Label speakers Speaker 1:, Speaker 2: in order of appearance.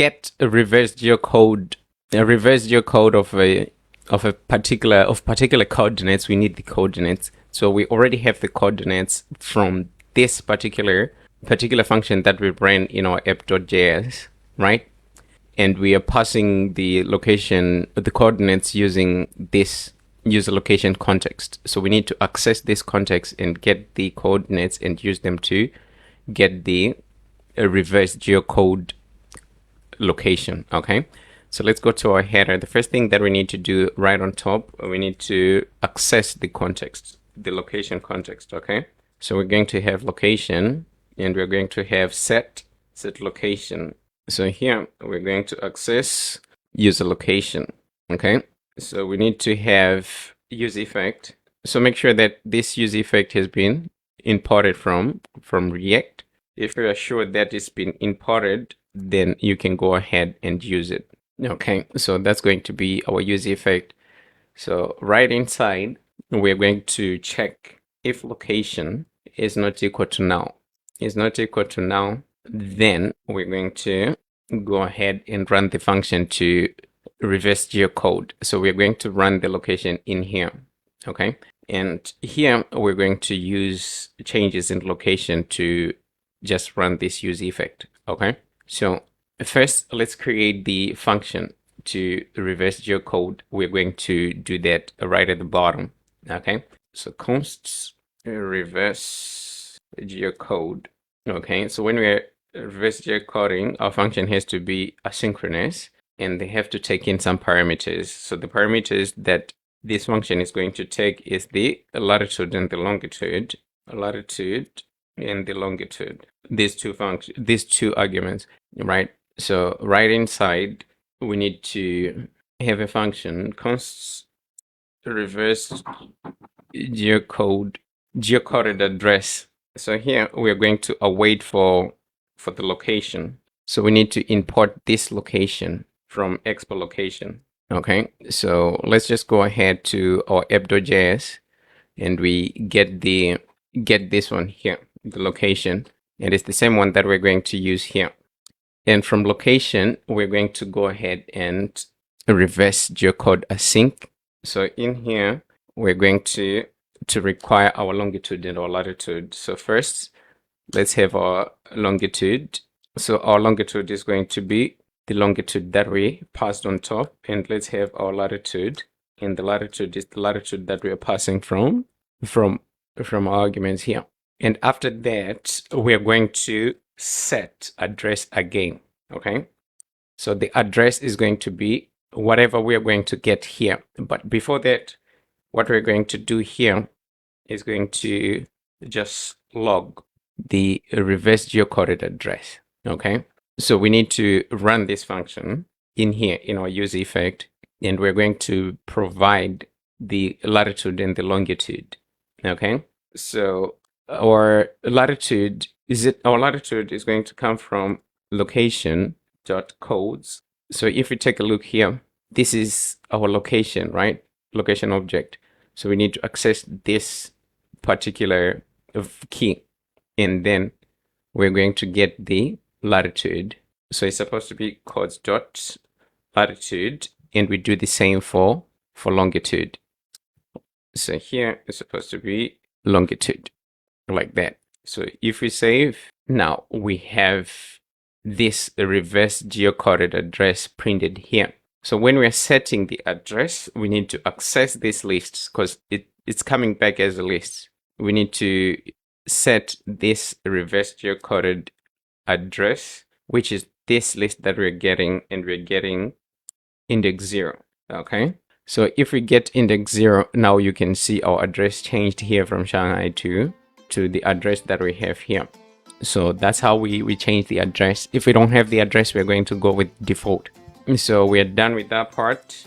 Speaker 1: get a reverse geocode of particular coordinates, we need the coordinates. So we already have the coordinates from this particular function that we ran in our app.js, right? And we are passing the coordinates using this user location context. So we need to access this context and get the coordinates and use them to get the reverse geocode location. Okay, so let's go to our header. The first thing that we need to do right on top, we need to access the context, the location context. Okay, so we're going to have location and we're going to have set location. So here we're going to access user location. Okay, so we need to have use effect. So make sure that this use effect has been imported from React. If you are sure that it's been imported, then you can go ahead and use it. Okay, so that's going to be our use effect. So right inside, we're going to check if location is not equal to null. Then we're going to go ahead and run the function to reverse geocode. So we're going to run the location in here. Okay, and here we're going to use changes in location to just run this use effect. Okay, so first let's create the function to reverse geocode. We're going to do that right at the bottom. Okay, so consts reverse geocode. Okay, so when we're reverse geocoding, our function has to be asynchronous and they have to take in some parameters. So the parameters that this function is going to take is the latitude and the longitude, and the longitude. These two arguments, right? So right inside, we need to have a function consts reverse geocoded address. So here we are going to await for the location. So we need to import this location from expo location. Okay, so let's just go ahead to our app.js and we get this one here, the location, and it's the same one that we're going to use here. And from location, we're going to go ahead and reverse geocode async. So in here, we're going to require our longitude and our latitude. So first, let's have our longitude. So our longitude is going to be the longitude that we passed on top, and let's have our latitude, and the latitude is the latitude that we are passing from our arguments here. And after that, we are going to set address again. Okay, so the address is going to be whatever we are going to get here. But before that, what we're going to do here is going to just log the reverse geocoded address. Okay, so we need to run this function in here in our use effect, and we're going to provide the latitude and the longitude. Okay, so our latitude is going to come from location.codes. So if we take a look here, this is our location, right? Location object. So we need to access this particular key, and then we're going to get the latitude. So it's supposed to be codes.latitude, and we do the same for longitude. So here it's supposed to be longitude, like that. So if we save, now we have this reverse geocoded address printed here. So when we're setting the address, we need to access this list because it's coming back as a list. We need to set this reverse geocoded address, which is this list that we're getting, and we're getting index 0. Okay, so if we get index 0, now you can see our address changed here from Shanghai to the address that we have here. So that's how we change the address. If we don't have the address, we're going to go with default. So we're done with that part.